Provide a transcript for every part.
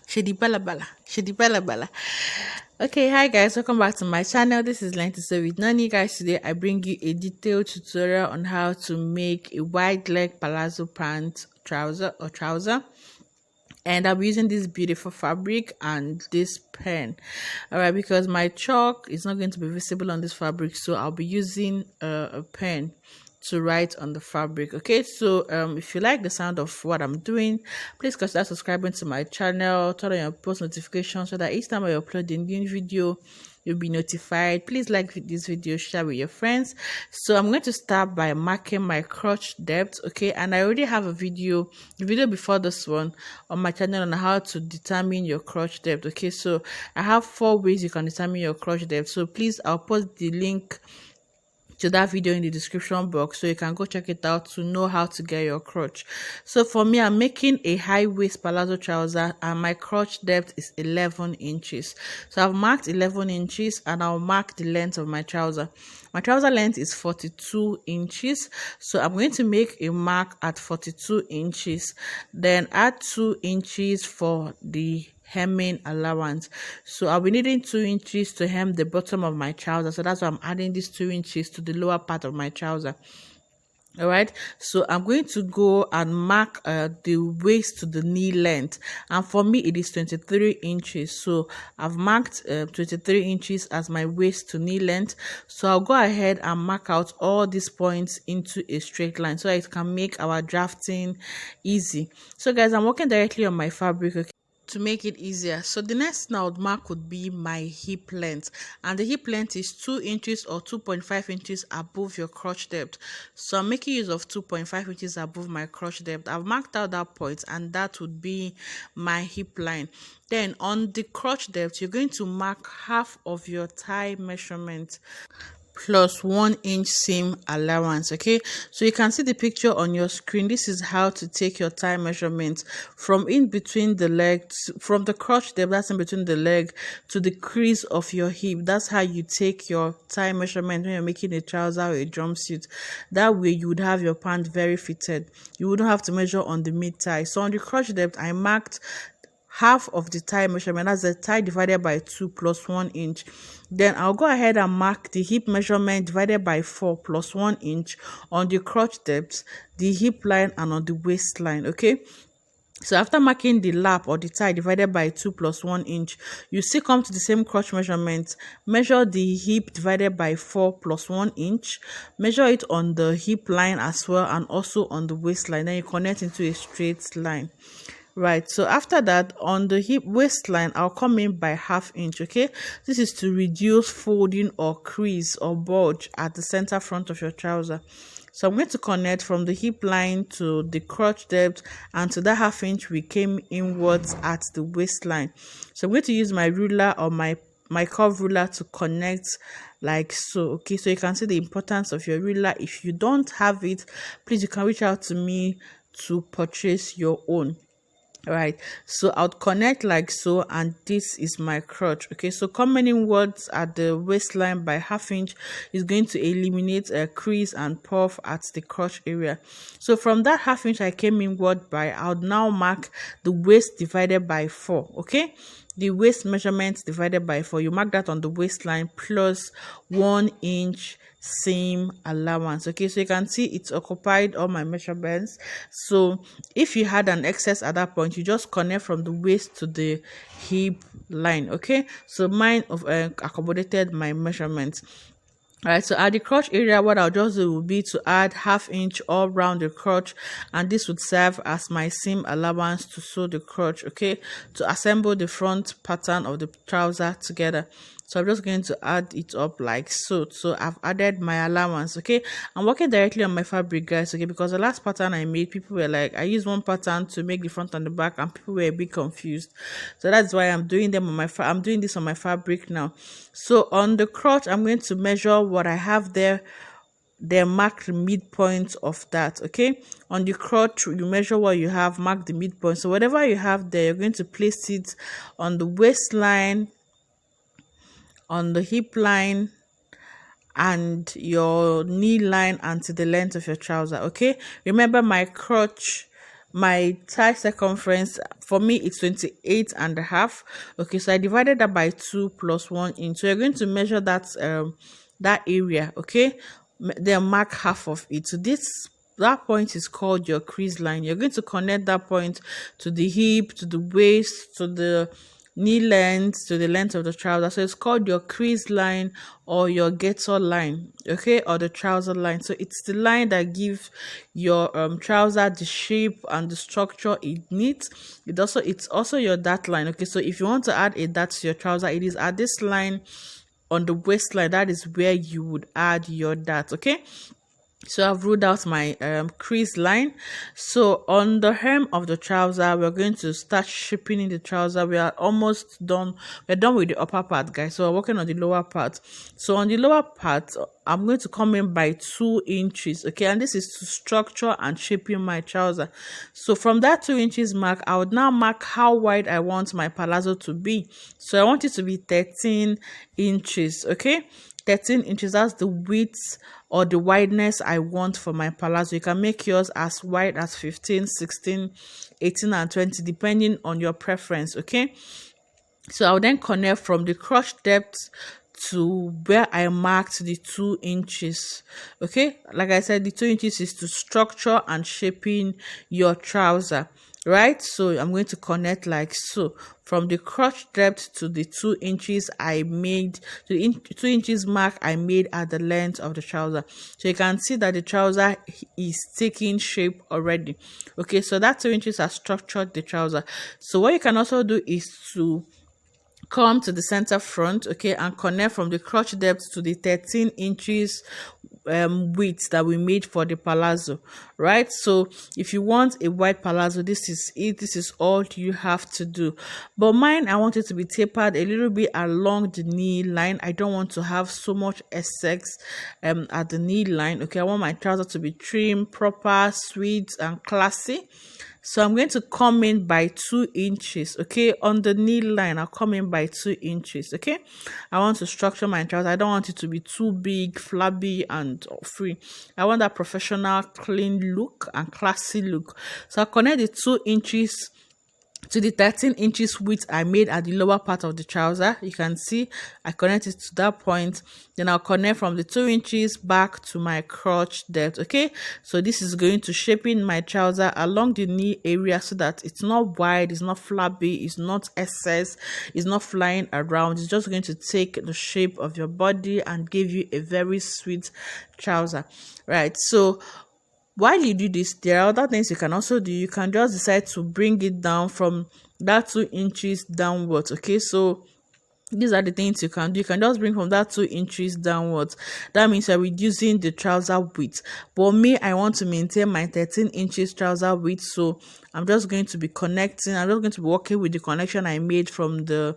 Shady bala bala. Okay, hi guys, welcome back to my channel. This is Lenti. So with Nani guys, today I bring you a detailed tutorial on how to make a wide leg palazzo pant trouser, and I'll be using this beautiful fabric and this pen. All right, because my chalk is not going to be visible on this fabric, so I'll be using a pen to write on the fabric. Okay, so if you like the sound of what I'm doing, please consider subscribing to my channel, turn on your post notifications so that each time I upload a new video you'll be notified. Please like this video, share with your friends. So I'm going to start by marking my crotch depth. Okay, and I already have a video before this one on my channel on how to determine your crotch depth. Okay, so I have 4 ways you can determine your crotch depth, so please, I'll post the link to that video in the description box so you can go check it out to know how to get your crotch. So for me, I'm making a high waist palazzo trouser and my crotch depth is 11 inches. So I've marked 11 inches and I'll mark the length of my trouser. My trouser length is 42 inches, so I'm going to make a mark at 42 inches, then add 2 inches for the hemming allowance. So I'll be needing 2 inches to hem the bottom of my trouser, so that's why I'm adding these 2 inches to the lower part of my trouser. All right, so I'm going to go and mark the waist to the knee length, and for me it is 23 inches. So I've marked 23 inches as my waist to knee length. So I'll go ahead and mark out all these points into a straight line so it can make our drafting easy. So guys, I'm working directly on my fabric, okay, to make it easier. So the next thing I would mark would be my hip length, and the hip length is 2 inches or 2.5 inches above your crotch depth. So I'm making use of 2.5 inches above my crotch depth. I've marked out that point, and that would be my hip line. Then on the crotch depth, you're going to mark half of your thigh measurement plus 1 inch seam allowance. Okay, so you can see the picture on your screen. This is how to take your thigh measurement from in between the legs, from the crotch depth, that's in between the leg, to the crease of your hip. That's how you take your thigh measurement when you're making a trouser or a jumpsuit. That way you would have your pant very fitted. You wouldn't have to measure on the mid thigh. So on the crotch depth, I marked half of the thigh measurement, that's the thigh divided by 2 plus 1 inch. Then I'll go ahead and mark the hip measurement divided by 4 plus 1 inch on the crotch depth, the hip line, and on the waistline. Okay, so after marking the lap or the thigh divided by 2 plus 1 inch, you still come to the same crotch measurement. Measure the hip divided by 4 plus 1 inch. Measure it on the hip line as well, and also on the waistline. Then you connect into a straight line. Right, so after that, on the hip waistline, I'll come in by ½ inch. Okay, this is to reduce folding or crease or bulge at the center front of your trouser. So I'm going to connect from the hip line to the crotch depth, and to that ½ inch we came inwards at the waistline. So I'm going to use my ruler or my curve ruler to connect like so. Okay, so you can see the importance of your ruler. If you don't have it, please, you can reach out to me to purchase your own. Right, so I'll connect like so, and this is my crotch. Okay, so coming inwards at the waistline by ½ inch is going to eliminate a crease and puff at the crotch area. So from that ½ inch I came inward by, I'll now mark the waist divided by 4. Okay, the waist measurement divided by 4, you mark that on the waistline plus 1 inch seam allowance. Okay, so you can see it's occupied all my measurements. So if you had an excess at that point, you just connect from the waist to the hip line. Okay, so mine accommodated my measurements. Alright, so at the crotch area, what I'll just do will be to add ½ inch all around the crotch, and this would serve as my seam allowance to sew the crotch. Okay, to assemble the front pattern of the trouser together. So I'm just going to add it up like so. So I've added my allowance. Okay, I'm working directly on my fabric, guys. Okay, because the last pattern I made, people were like, I used one pattern to make the front and the back, and people were a bit confused. So that's why I'm doing them on my I'm doing this on my fabric now. So on the crotch, I'm going to measure what I have there, then mark the midpoint of that. Okay, on the crotch you measure what you have, mark the midpoint. So whatever you have there, you're going to place it on the waistline, on the hip line, and your knee line, and to the length of your trouser. Okay, remember my crotch my thigh circumference for me it's 28.5. Okay, so I divided that by 2 plus 1 inch. So you're going to measure that area, okay, then mark half of it. So that point is called your crease line. You're going to connect that point to the hip, to the waist, to the knee length, to the length of the trouser. So it's called your crease line or your gator line, okay, or the trouser line. So it's the line that gives your trouser the shape and the structure it needs. It's also your dart line, okay. So if you want to add a dart to your trouser, it is at this line on the waistline. That is where you would add your dart, okay. So I've ruled out my crease line. So on the hem of the trouser, we're going to start shaping in the trouser. We are almost done. We're done with the upper part, guys. So we're working on the lower part. So on the lower part, I'm going to come in by 2 inches, okay, and this is to structure and shaping my trouser. So from that 2 inches mark, I would now mark how wide I want my palazzo to be. So I want it to be 13 inches, okay. 13 inches, that's the width or the wideness I want for my palazzo. You can make yours as wide as 15, 16, 18 and 20 depending on your preference, okay. So I'll then connect from the crotch depth to where I marked the 2 inches, okay. Like I said, the 2 inches is to structure and shaping your trouser, right? So I'm going to connect like so from the crotch depth to the 2 inches I made, to the 2 inches mark I made at the length of the trouser. So you can see that the trouser is taking shape already, okay. So that 2 inches has structured the trouser. So what you can also do is to come to the center front, okay, and connect from the crotch depth to the 13 inches width that we made for the palazzo, right? So if you want a wide palazzo, this is it. This is all you have to do. But mine, I want it to be tapered a little bit along the knee line. I don't want to have so much excess at the knee line, okay. I want my trouser to be trim, proper, sweet and classy. So I'm going to come in by 2 inches, okay. On the knee line, I'll come in by 2 inches, okay. I want to structure my trouser. I don't want it to be too big, flabby and free. I want that professional, clean look and classy look. So I'll connect the 2 inches to the 13 inches width I made at the lower part of the trouser. You can see I connected to that point. Then I'll connect from the 2 inches back to my crotch depth, okay. So this is going to shape in my trouser along the knee area so that it's not wide, it's not flabby, it's not excess, it's not flying around. It's just going to take the shape of your body and give you a very sweet trouser, right? So while you do this, there are other things you can also do. You can just decide to bring it down from that 2 inches downwards, okay. So these are the things you can do. You can just bring from that 2 inches downwards. That means you're reducing the trouser width. But me, I want to maintain my 13 inches trouser width, so I'm just going to be connecting. I'm just going to be working with the connection I made from the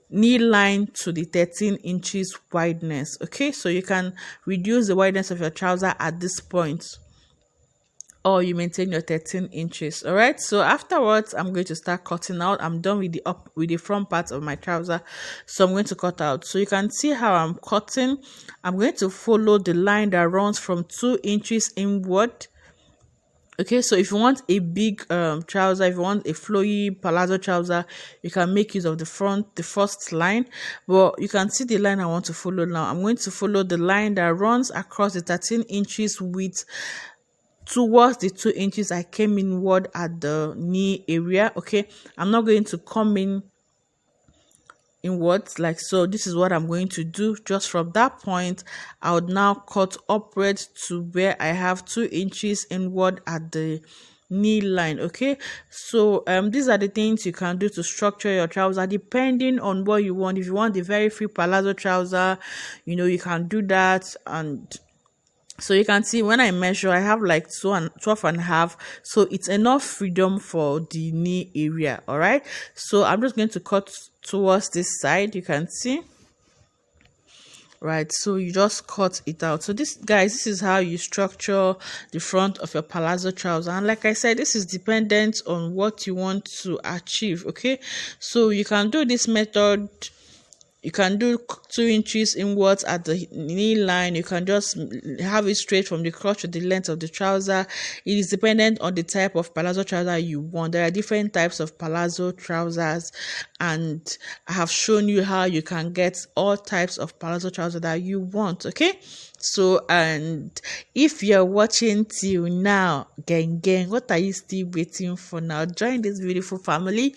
knee line to the 13 inches wideness, okay. So you can reduce the wideness of your trouser at this point, or you maintain your 13 inches. All right, so afterwards I'm going to start cutting out. I'm done with the front part of my trouser, so I'm going to cut out. So you can see how I'm cutting. I'm going to follow the line that runs from 2 inches inward, okay. So if you want a big trouser, if you want a flowy palazzo trouser, you can make use of the first line. But you can see the line I want to follow now. I'm going to follow the line that runs across the 13 inches width towards the 2 inches I came inward at the knee area, okay. I'm not going to come inwards like so. This is what I'm going to do. Just from that point, I would now cut upwards to where I have 2 inches inward at the knee line, okay. So these are the things you can do to structure your trouser depending on what you want. If you want a very free palazzo trouser, you know, you can do that. And so you can see when I measure, I have like 12.5, so it's enough freedom for the knee area. All right, so I'm just going to cut towards this side. You can see, right? So you just cut it out. So this, guys, this is how you structure the front of your palazzo trouser. And like I said, this is dependent on what you want to achieve, okay. So you can do this method You can do 2 inches inwards at the knee line. You can just have it straight from the crotch to the length of the trouser. It is dependent on the type of palazzo trouser you want. There are different types of palazzo trousers, and I have shown you how you can get all types of palazzo trouser that you want. Okay, so, and if you're watching till now, gang, what are you still waiting for now? Join this beautiful family.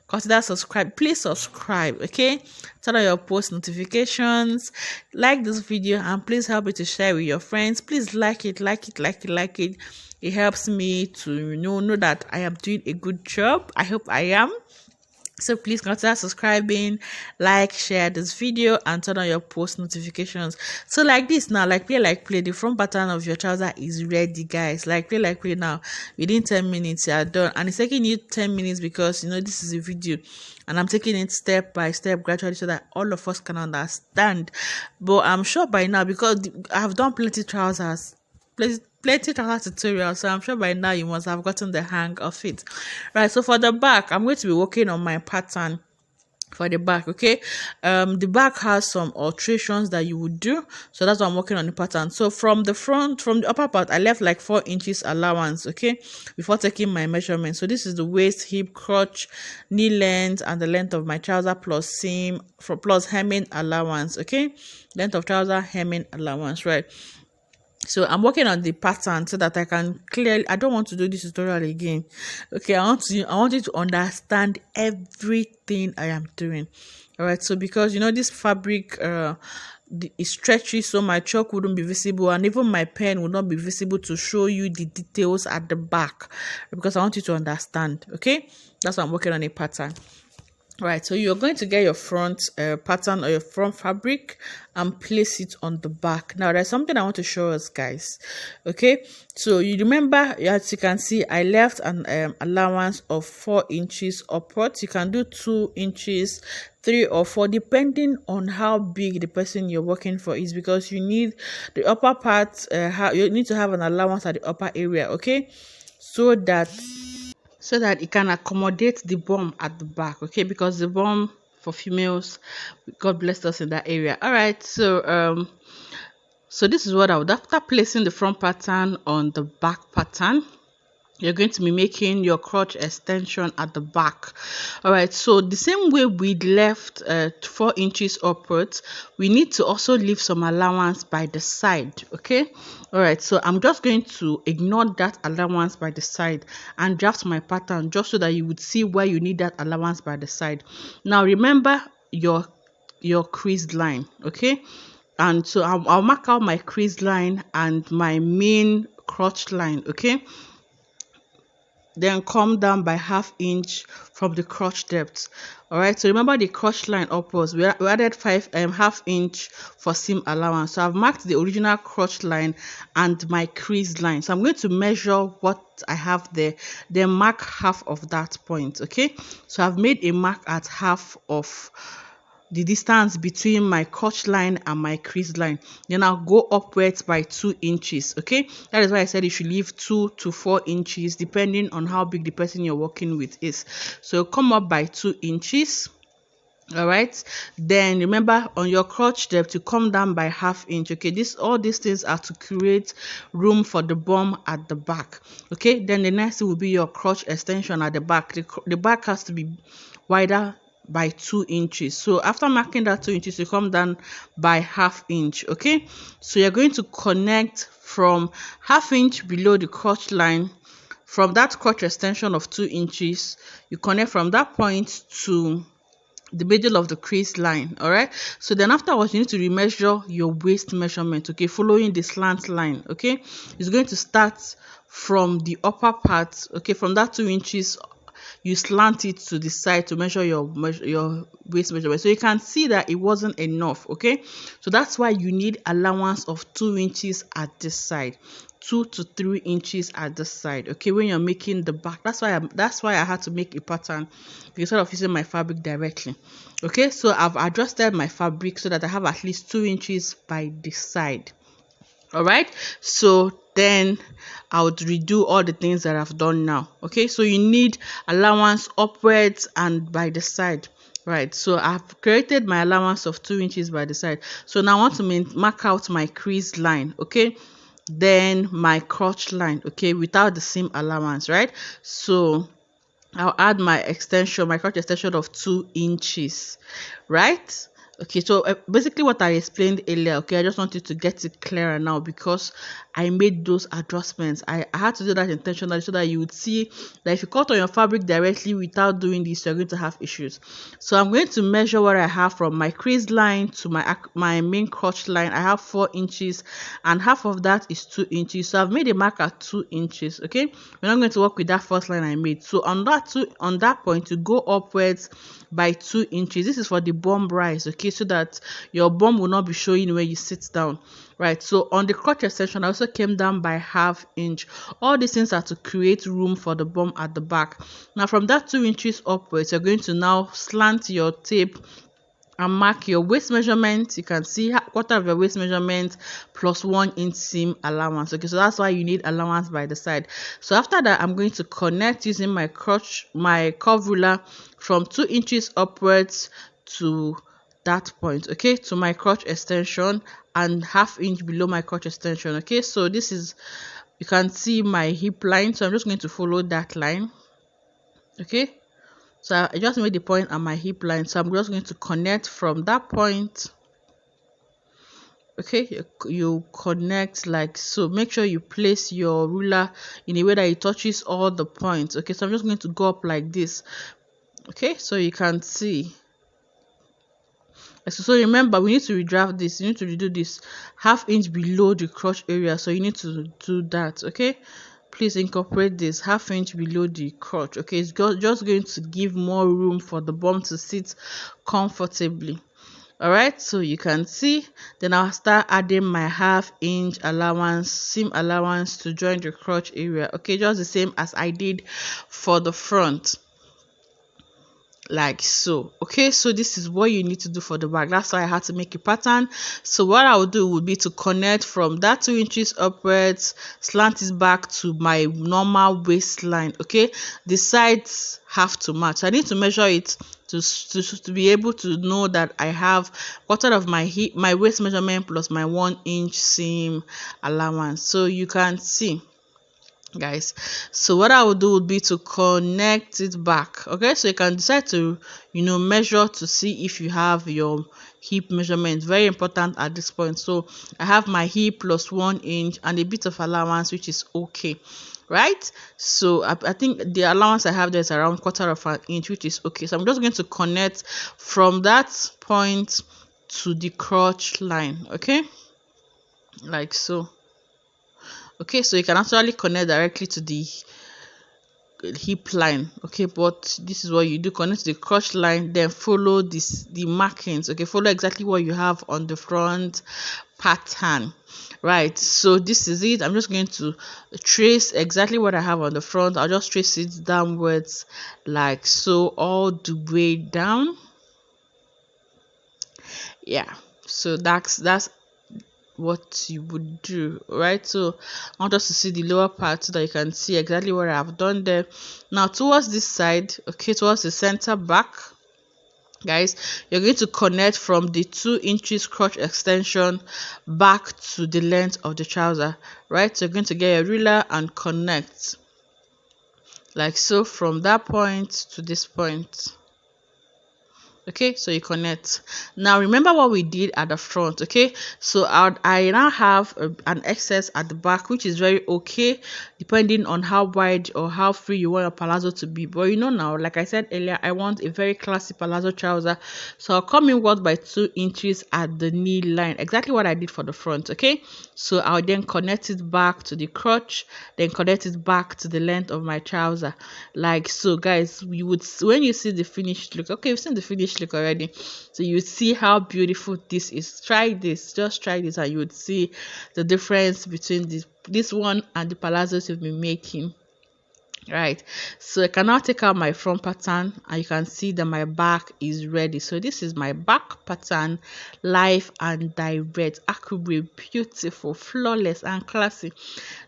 Consider subscribe. Please subscribe. Okay, turn on your post notifications, like this video, and please help me to share with your friends. Please like it. It helps me to know that I am doing a good job. I hope I am. So please consider subscribing, like, share this video, and turn on your post notifications. So like this now, like play, the front pattern of your trouser is ready, guys. Like play now. Within 10 minutes, you are done. And it's taking you 10 minutes because this is a video, and I'm taking it step by step, gradually, so that all of us can understand. But I'm sure by now, because I've done plenty trousers, plenty trouser tutorials, so I'm sure by now you must have gotten the hang of it. Right, so for the back, I'm going to be working on my pattern for the back. Okay, the back has some alterations that you would do, so that's why I'm working on the pattern. So from the front, from the upper part, I left like 4 inches allowance, okay, before taking my measurement. So this is the waist, hip, crotch, knee length, and the length of my trouser plus seam plus hemming allowance. Okay, length of trouser, hemming allowance, right? So I'm working on the pattern so that I can clearly, I don't want to do this tutorial again. Okay, I want you to understand everything I am doing. All right, so because this fabric is stretchy, so my chalk wouldn't be visible, and even my pen would not be visible to show you the details at the back, because I want you to understand. Okay, that's why I'm working on a pattern. Right, so you're going to get your front pattern or your front fabric and place it on the back. Now there's something I want to show us, guys. Okay, so you remember, as you can see, I left an allowance of 4 inches upwards. You can do 2 inches, 3 or 4, depending on how big the person you're working for is, because you need the upper part, you need to have an allowance at the upper area. Okay, so that it can accommodate the bum at the back. Okay, because the bum for females, God bless us in that area. All right, so so this is what I would, after placing the front pattern on the back pattern, you're going to be making your crotch extension at the back. All right, so the same way we left 4 inches upwards, we need to also leave some allowance by the side. Okay, all right, so I'm just going to ignore that allowance by the side and draft my pattern just so that you would see where you need that allowance by the side. Now remember your crease line. Okay, and so I'll mark out my crease line and my main crotch line. Okay, then come down by ½ inch from the crotch depth. All right, so remember the crotch line upwards, we added ½ inch for seam allowance. So I've marked the original crotch line and my crease line, so I'm going to measure what I have there, then mark half of that point. Okay, so I've made a mark at half of the distance between my crotch line and my crease line. Then I'll go upwards by 2 inches. Okay, that is why I said you should leave 2 to 4 inches depending on how big the person you're working with is. So come up by 2 inches. All right, then remember on your crotch depth to come down by ½ inch. Okay, all these things are to create room for the bum at the back. Okay, then the next thing will be your crotch extension at the back. The back has to be wider by 2 inches. So after marking that 2 inches, you come down by ½ inch. Okay, so you're going to connect from ½ inch below the crotch line. From that crotch extension of 2 inches, you connect from that point to the middle of the crease line. All right, so then afterwards you need to remeasure your waist measurement. Okay, following the slant line. Okay, it's going to start from the upper part. Okay, from that 2 inches you slant it to the side to measure your waist measurement. So you can see that it wasn't enough. Okay, so that's why you need allowance of 2 inches at this side, 2 to 3 inches at the side. Okay, when you're making the back, that's why I had to make a pattern instead of using my fabric directly. Okay, so I've adjusted my fabric so that I have at least 2 inches by the side. All right, so then I would redo all the things that I've done now. Okay, so you need allowance upwards and by the side. Right, so I've created my allowance of 2 inches by the side. So now I want to mark out my crease line, okay, then my crotch line, okay, without the seam allowance, right? So I'll add my extension, my crotch extension of 2 inches, right? Okay, so basically what I explained earlier, okay, I just want you to get it clearer now because I made those adjustments. I had to do that intentionally so that you would see that if you cut on your fabric directly without doing this, you're going to have issues. So I'm going to measure what I have from my crease line to my main crotch line. I have 4 inches and half of that is 2 inches. So I've made a mark at 2 inches, okay? We're not going to work with that first line I made. So on that point, to go upwards by 2 inches. This is for the bum rise, okay, so that your bum will not be showing when you sit down, right? So on the crotch extension, I also came down by ½ inch. All these things are to create room for the bum at the back. Now from that 2 inches upwards, you're going to now slant your tape and mark your waist measurement. You can see quarter of your waist measurement plus 1 inch seam allowance. Okay, so that's why you need allowance by the side. So after that, I'm going to connect using my curve ruler from 2 inches upwards to that point, okay, to my crotch extension and ½ inch below my crotch extension. Okay, so this is, you can see my hip line, so I'm just going to follow that line. Okay, so I just made the point at my hip line, so I'm just going to connect from that point. Okay, you connect like so. Make sure you place your ruler in a way that it touches all the points. Okay, so I'm just going to go up like this. Okay, so you can see. So remember, we need to redraft this. You need to redo this ½ inch below the crotch area, so you need to do that. Okay, please incorporate this ½ inch below the crotch. Okay, it's just going to give more room for the bum to sit comfortably. All right, so you can see. Then I'll start adding my ½ inch allowance, seam allowance, to join the crotch area. Okay, just the same as I did for the front, like so. Okay, so this is what you need to do for the back. That's why I had to make a pattern. So what I would do would be to connect from that 2 inches upwards, slant it back to my normal waistline. Okay, the sides have to match. I need to measure it to be able to know that I have quarter of my waist measurement plus my 1 inch seam allowance. So you can see, guys, so what I would do would be to connect it back. Okay, so you can decide to measure to see if you have your hip measurement. Very important at this point. So I have my hip plus 1 inch and a bit of allowance, which is okay, right? So I think the allowance I have there is around quarter of an inch, which is okay. So I'm just going to connect from that point to the crotch line. Okay, like so. Okay, so you can actually connect directly to the hip line. Okay, but this is what you do: connect to the crotch line, then follow the markings. Okay, follow exactly what you have on the front pattern, right? So this is it. I'm just going to trace exactly what I have on the front. I'll just trace it downwards like so, all the way down. Yeah, so that's what you would do, right? So I want us to see the lower part so that you can see exactly what I've done there. Now towards this side, okay, towards the center back, guys, you're going to connect from the 2 inches crotch extension back to the length of the trouser, right? So you're going to get a ruler and connect like so from that point to this point. Okay, so you connect. Now remember what we did at the front. Okay, so I now have an excess at the back, which is very okay depending on how wide or how free you want your palazzo to be. But now, like I said earlier, I want a very classy palazzo trouser, so I'll come inward by 2 inches at the knee line, exactly what I did for the front. Okay, so I'll then connect it back to the crotch, then connect it back to the length of my trouser, like so. Guys, when you see the finished look, okay, you've seen the finished look already, so you see how beautiful this is. Try this, just try this, and you would see the difference between this one and the palazzos you've been making. Right, so I can now take out my front pattern and you can see that my back is ready. So this is my back pattern, live and direct, accurate, beautiful, flawless and classy.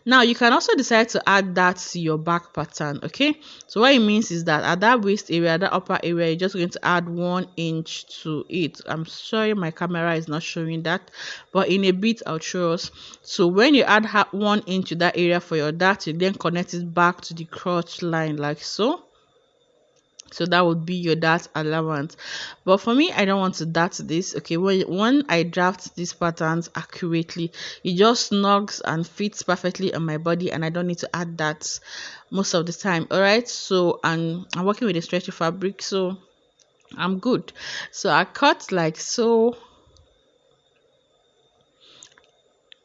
Now you can also decide to add that to your back pattern. Okay, so what it means is that at that waist area, that upper area, you're just going to add 1 inch to it. I'm sorry my camera is not showing that, but in a bit I'll show us. So when you add 1 inch to that area for your dart, you then connect it back to the crotch line like so. So that would be your dart allowance. But for me, I don't want to dart this. Okay, when I draft these patterns accurately, it just snugs and fits perfectly on my body, and I don't need to add that most of the time. All right, so I'm working with a stretchy fabric, so I'm good. So I cut like so,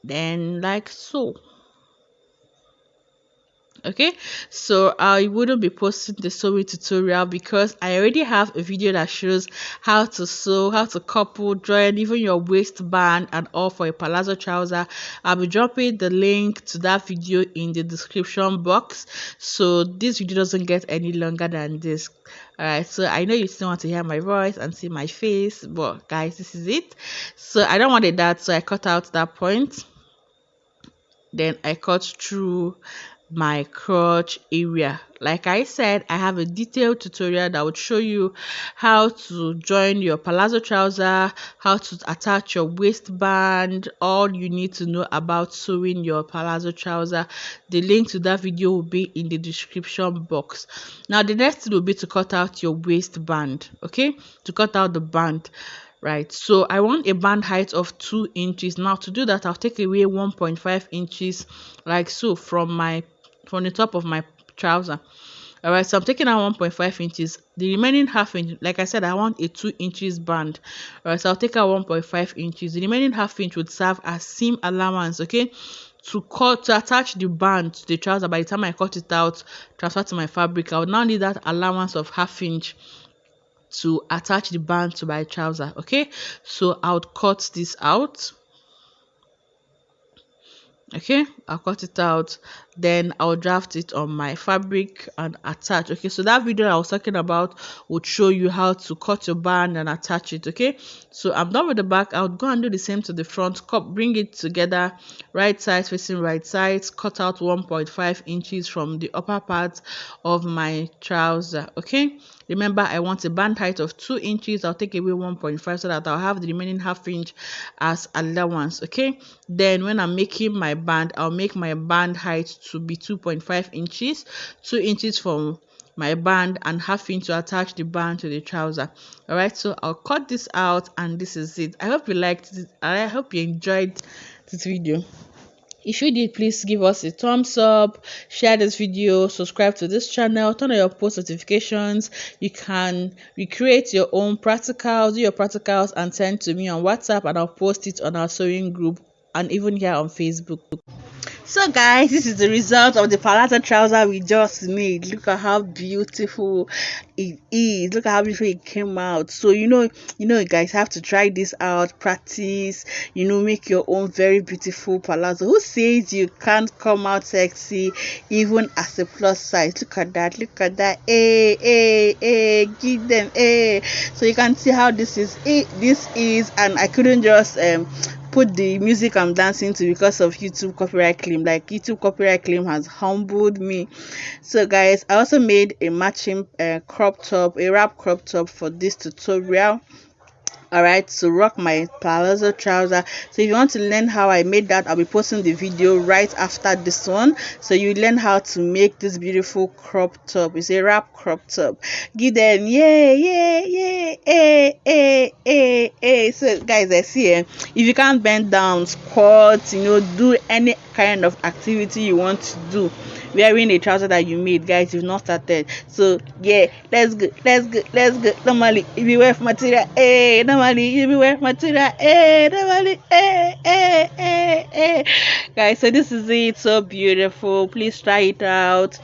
then like so. Okay, so I wouldn't be posting the sewing tutorial because I already have a video that shows how to sew, how to couple, join even your waistband and all for a palazzo trouser. I'll be dropping the link to that video in the description box, so this video doesn't get any longer than this. All right, so I know you still want to hear my voice and see my face, but guys, this is it. So I don't want that, so I cut out that point. Then I cut through my crotch area. Like I said, I have a detailed tutorial that would show you how to join your palazzo trouser, how to attach your waistband, all you need to know about sewing your palazzo trouser. The link to that video will be in the description box. Now the next thing will be to cut out your waistband. Okay, to cut out the band. Right, so I want a band height of 2 inches. Now to do that, I'll take away 1.5 inches like so from the top of my trouser. All right, so I'm taking out 1.5 inches. The remaining half inch, like I said, I want a 2 inches band. All right, so I'll take out 1.5 inches. The remaining half inch would serve as seam allowance. Okay, to attach the band to the trouser. By the time I cut it out, transfer to my fabric, I would now need that allowance of ½ inch to attach the band to my trouser. Okay, so I would cut this out. Okay, I'll cut it out, then I'll draft it on my fabric and attach. Okay, so that video I was talking about would show you how to cut your band and attach it. Okay, so I'm done with the back. I'll go and do the same to the front. Bring it together, right side facing right side, cut out 1.5 inches from the upper part of my trouser. Okay, remember I want a band height of 2 inches. I'll take away 1.5 so that I'll have the remaining ½ inch as allowance. Okay, then when I'm making my band, I'll make my band height to be 2.5 inches, 2 inches from my band and ½ inch to attach the band to the trouser. All right, so I'll cut this out, and this is it. I hope you liked it, and I hope you enjoyed this video. If you did, please give us a thumbs up, share this video, subscribe to this channel, turn on your post notifications. You can recreate your own practicals, do your practicals and send to me on WhatsApp, and I'll post it on our sewing group and even here on Facebook. So guys, this is the result of the palazzo trouser we just made. Look at how beautiful it is. Look at how beautiful it came out. So you know you guys have to try this out, practice, make your own very beautiful palazzo. Who says you can't come out sexy even as a plus size? Look at that, give them so you can see how this is and I couldn't just put the music I'm dancing to because of YouTube copyright claim. Like, YouTube copyright claim has humbled me. So guys, I also made a matching crop top, a wrap crop top for this tutorial. All right, so rock my palazzo trouser. So if you want to learn how I made that, I'll be posting the video right after this one, so you learn how to make this beautiful crop top. It's a wrap crop top. Give them so guys, I see if you can't bend down, squat, do any kind of activity you want to do wearing a trouser that you made, guys, you've not started. So yeah, let's go. Normally if you wear material guys, so this is it. So beautiful. Please try it out.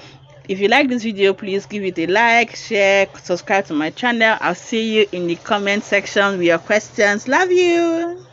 If you like this video, please give it a like, share, subscribe to my channel. I'll see you in the comment section with your questions. Love you.